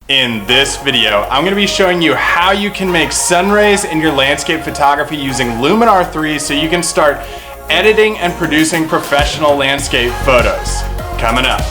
In this video, I'm going to be showing you how you can make sun rays in your landscape photography using Luminar 3 so you can start editing and producing professional landscape photos. Coming up.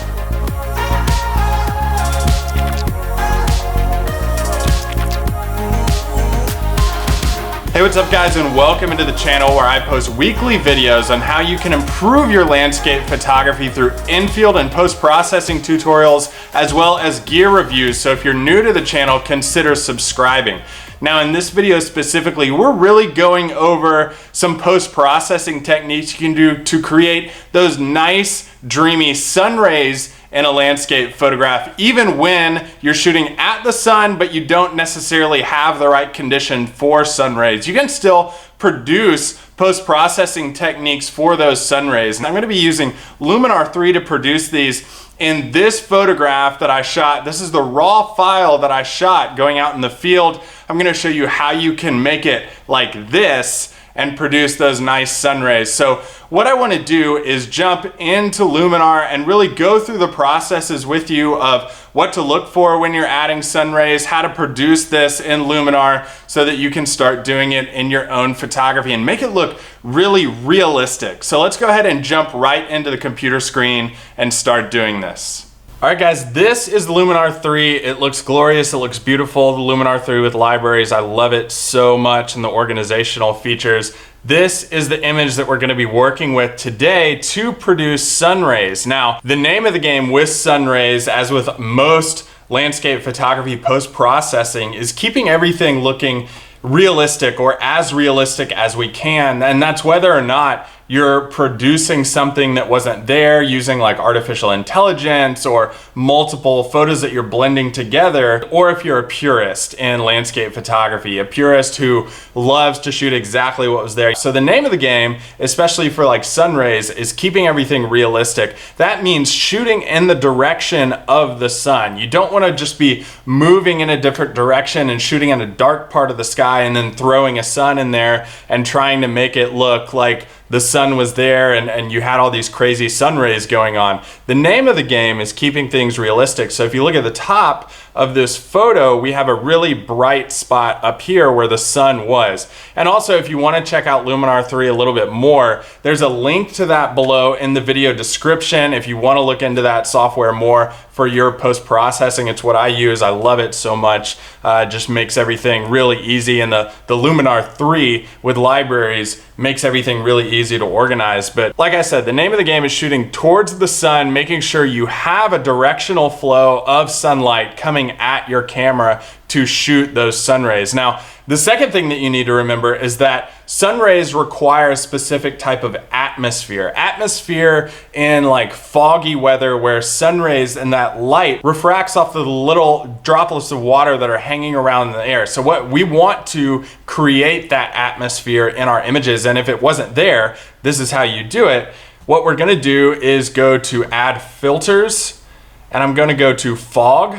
Hey, what's up guys, and welcome into the channel where I post weekly videos on how you can improve your landscape photography through in-field and post-processing tutorials, as well as gear reviews. So if you're new to the channel, consider subscribing. Now in this video specifically, we're really going over some post-processing techniques you can do to create those nice, dreamy sun rays in a landscape photograph, even when you're shooting at the sun, but you don't necessarily have the right condition for sun rays. You can still produce post-processing techniques for those sun rays. And I'm gonna be using Luminar 3 to produce these. In this photograph that I shot, this is the raw file that I shot going out in the field. I'm gonna show you how you can make it like this and produce those nice sun rays. So what I wanna do is jump into Luminar and really go through the processes with you of what to look for when you're adding sun rays, how to produce this in Luminar so that you can start doing it in your own photography and make it look really realistic. So let's go ahead and jump right into the computer screen and start doing this. All right guys, this is the Luminar 3. It looks glorious, it looks beautiful. The Luminar 3 with libraries, I love it so much, and the organizational features. This is the image that we're gonna be working with today to produce sun rays. Now, the name of the game with sun rays, as with most landscape photography post-processing, is keeping everything looking realistic, or as realistic as we can. And that's whether or not you're producing something that wasn't there using like artificial intelligence or multiple photos that you're blending together, or if you're a purist in landscape photography, a purist who loves to shoot exactly what was there. So the name of the game, especially for like sun rays, is keeping everything realistic. That means shooting in the direction of the sun. You don't want to just be moving in a different direction and shooting in a dark part of the sky and then throwing a sun in there and trying to make it look like the sun was there and you had all these crazy sun rays going on. The name of the game is keeping things realistic. So if you look at the top of this photo, we have a really bright spot up here where the sun was. And also, if you want to check out Luminar 3 a little bit more, there's a link to that below in the video description if you want to look into that software more for your post-processing. It's what I use. I love it so much. It just makes everything really easy. And the Luminar 3 with libraries makes everything really easy to organize. But like I said, the name of the game is shooting towards the sun, making sure you have a directional flow of sunlight coming at your camera to shoot those sun rays. Now, the second thing that you need to remember is that sun rays require a specific type of atmosphere. Atmosphere in like foggy weather where sun rays and that light refracts off the little droplets of water that are hanging around in the air. So what we want to create that atmosphere in our images, and if it wasn't there, this is how you do it. What we're gonna do is go to add filters, and I'm gonna go to fog,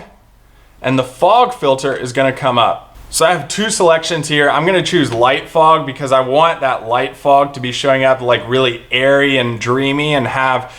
and the fog filter is gonna come up. So I have two selections here. I'm gonna choose light fog because I want that light fog to be showing up like really airy and dreamy and have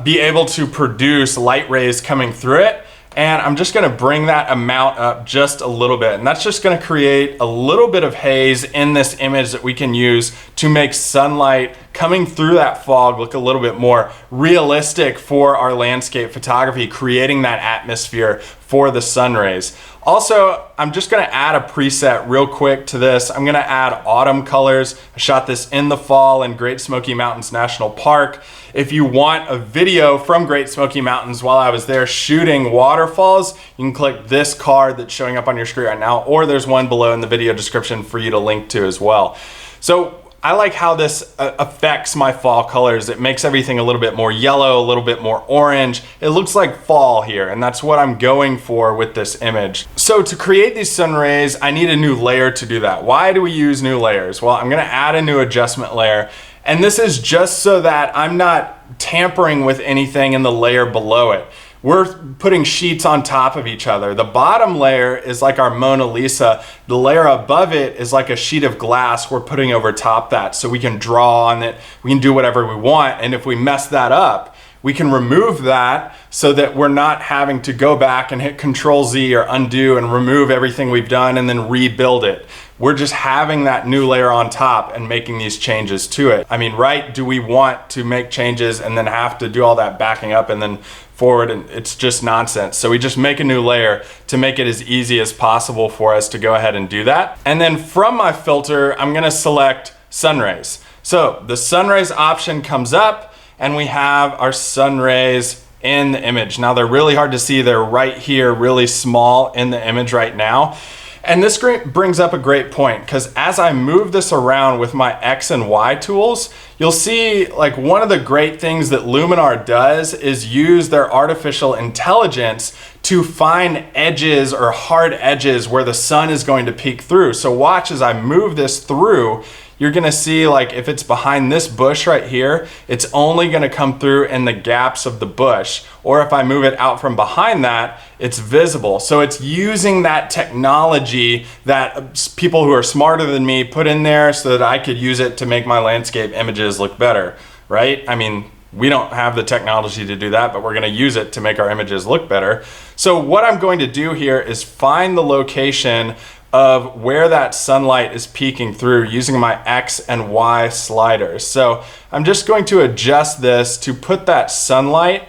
be able to produce light rays coming through it. And I'm just gonna bring that amount up just a little bit. And that's just gonna create a little bit of haze in this image that we can use to make sunlight coming through that fog look a little bit more realistic for our landscape photography, creating that atmosphere for the sun rays. Also, I'm just gonna add a preset real quick to this. I'm gonna add autumn colors. I shot this in the fall in Great Smoky Mountains National Park. If you want a video from Great Smoky Mountains while I was there shooting waterfalls, you can click this card that's showing up on your screen right now, or there's one below in the video description for you to link to as well. So I like how this affects my fall colors. It makes everything a little bit more yellow, a little bit more orange. It looks like fall here, and that's what I'm going for with this image. So to create these sun rays, I need a new layer to do that. Why do we use new layers? Well, I'm gonna add a new adjustment layer, and this is just so that I'm not tampering with anything in the layer below it. We're putting sheets on top of each other. The bottom layer is like our Mona Lisa. The layer above it is like a sheet of glass we're putting over top that, so we can draw on it, we can do whatever we want, and if we mess that up, we can remove that so that we're not having to go back and hit Control Z or undo and remove everything we've done and then rebuild it. We're just having that new layer on top and making these changes to it. I mean, right? Do we want to make changes and then have to do all that backing up and then forward? And it's just nonsense. So we just make a new layer to make it as easy as possible for us to go ahead and do that. And then from my filter, I'm gonna select Sunrays. So the Sunrays option comes up and we have our Sunrays in the image. Now they're really hard to see. They're right here, really small in the image right now. And this brings up a great point, because as I move this around with my X and Y tools, you'll see like one of the great things that Luminar does is use their artificial intelligence to find edges or hard edges where the sun is going to peek through. So watch as I move this through, you're gonna see like if it's behind this bush right here, it's only gonna come through in the gaps of the bush. Or if I move it out from behind that, it's visible. So it's using that technology that people who are smarter than me put in there so that I could use it to make my landscape images look better, right? I mean, we don't have the technology to do that, but we're gonna use it to make our images look better. So what I'm going to do here is find the location of where that sunlight is peeking through using my X and Y sliders. So I'm just going to adjust this to put that sunlight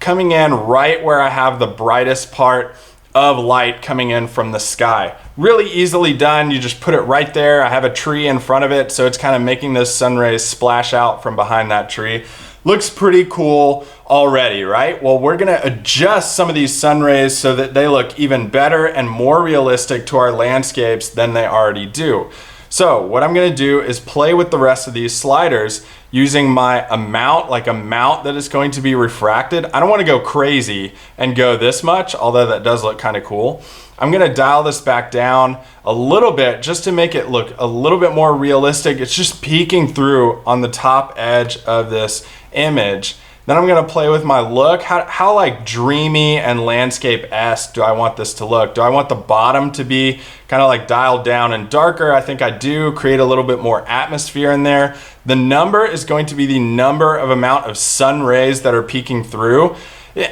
coming in right where I have the brightest part of light coming in from the sky. Really easily done. You just put it right there. I have a tree in front of it, so it's kind of making those sun rays splash out from behind that tree. Looks pretty cool already, right? Well, we're gonna adjust some of these sun rays so that they look even better and more realistic to our landscapes than they already do. So what I'm gonna do is play with the rest of these sliders using my amount, like amount that is going to be refracted. I don't wanna go crazy and go this much, although that does look kind of cool. I'm gonna dial this back down a little bit just to make it look a little bit more realistic. It's just peeking through on the top edge of this image. Then I'm gonna play with my look. How like dreamy and landscape-esque do I want this to look? Do I want the bottom to be kind of like dialed down and darker? I think I do. Create a little bit more atmosphere in there. The number is going to be the number of amount of sun rays that are peeking through.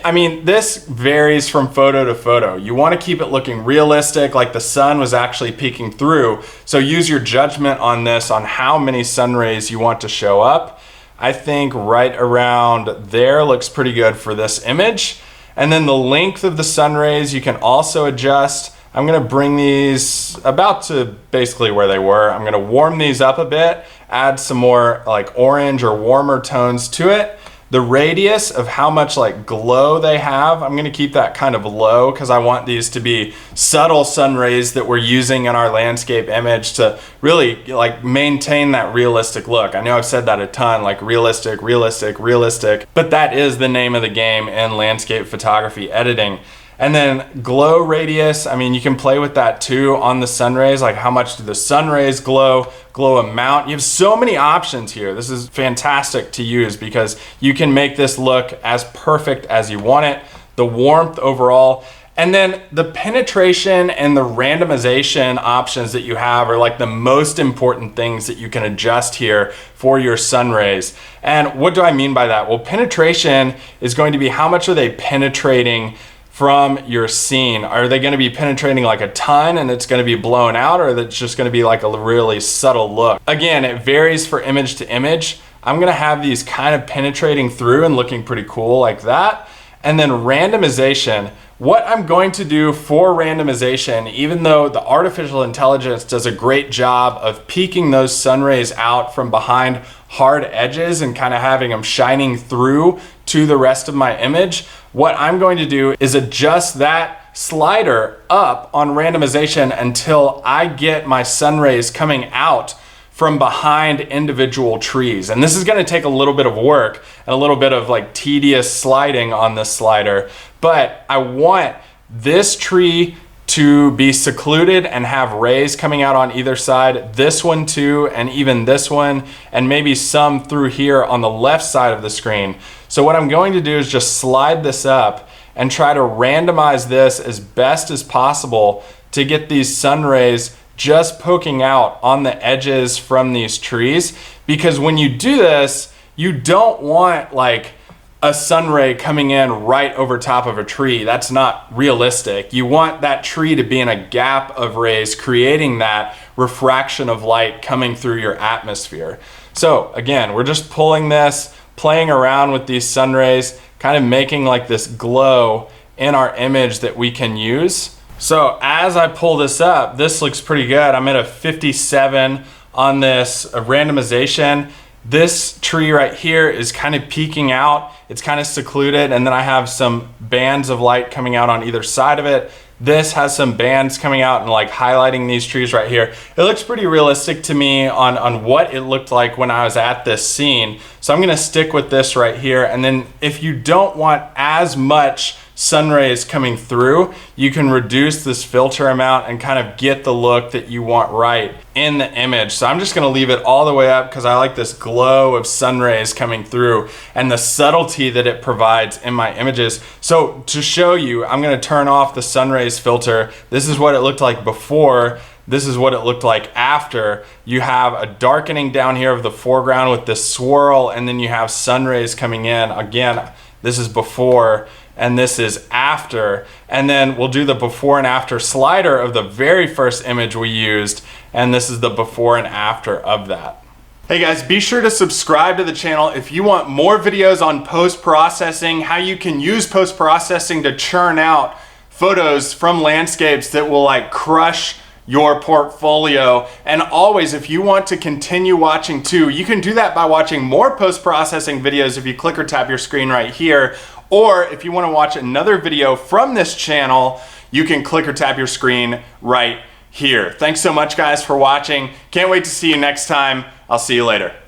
I mean, this varies from photo to photo. You want to keep it looking realistic, like the sun was actually peeking through. So use your judgment on this, on how many sun rays you want to show up. I think right around there looks pretty good for this image. And then the length of the sun rays you can also adjust. I'm gonna bring these about to basically where they were. I'm gonna warm these up a bit, add some more like orange or warmer tones to it. The radius of how much like glow they have, I'm gonna keep that kind of low because I want these to be subtle sun rays that we're using in our landscape image to really like maintain that realistic look. I know I've said that a ton, like realistic, realistic, realistic, but that is the name of the game in landscape photography editing. And then glow radius, I mean, you can play with that too on the sun rays, like how much do the sun rays glow amount. You have so many options here. This is fantastic to use because you can make this look as perfect as you want it, the warmth overall. And then the penetration and the randomization options that you have are like the most important things that you can adjust here for your sun rays. And what do I mean by that? Well, penetration is going to be how much are they penetrating from your scene. Are they going to be penetrating like a ton and it's going to be blown out, or is it just going to be like a really subtle look? Again, it varies for image to image. I'm going to have these kind of penetrating through and looking pretty cool like that. And then randomization. What I'm going to do for randomization, even though the artificial intelligence does a great job of peeking those sun rays out from behind hard edges and kind of having them shining through to the rest of my image, what I'm going to do is adjust that slider up on randomization until I get my sun rays coming out from behind individual trees. And this is gonna take a little bit of work and a little bit of like tedious sliding on this slider, but I want this tree to be secluded and have rays coming out on either side, this one too, and even this one, and maybe some through here on the left side of the screen. So what I'm going to do is just slide this up and try to randomize this as best as possible to get these sun rays just poking out on the edges from these trees. Because when you do this, you don't want like a sun ray coming in right over top of a tree. That's not realistic. You want that tree to be in a gap of rays, creating that refraction of light coming through your atmosphere. So again, we're just pulling this, playing around with these sun rays, kind of making like this glow in our image that we can use. So as I pull this up, this looks pretty good. I'm at a 57 on this randomization. This tree right here is kind of peeking out. It's kind of secluded, and then I have some bands of light coming out on either side of it. This has some bands coming out and like highlighting these trees right here. It looks pretty realistic to me on what it looked like when I was at this scene. So I'm gonna stick with this right here. And then if you don't want as much sun rays coming through, you can reduce this filter amount and kind of get the look that you want right in the image. So I'm just gonna leave it all the way up because I like this glow of sun rays coming through and the subtlety that it provides in my images. So to show you, I'm gonna turn off the sun rays filter. This is what it looked like before. This is what it looked like after. You have a darkening down here of the foreground with this swirl, and then you have sun rays coming in. Again, this is before, and this is after. And then we'll do the before and after slider of the very first image we used, and this is the before and after of that. Hey guys, be sure to subscribe to the channel if you want more videos on post-processing, how you can use post-processing to churn out photos from landscapes that will like crush your portfolio. And always, if you want to continue watching too, you can do that by watching more post-processing videos if you click or tap your screen right here. Or if you want to watch another video from this channel, you can click or tap your screen right here. Thanks so much guys for watching. Can't wait to see you next time. I'll see you later.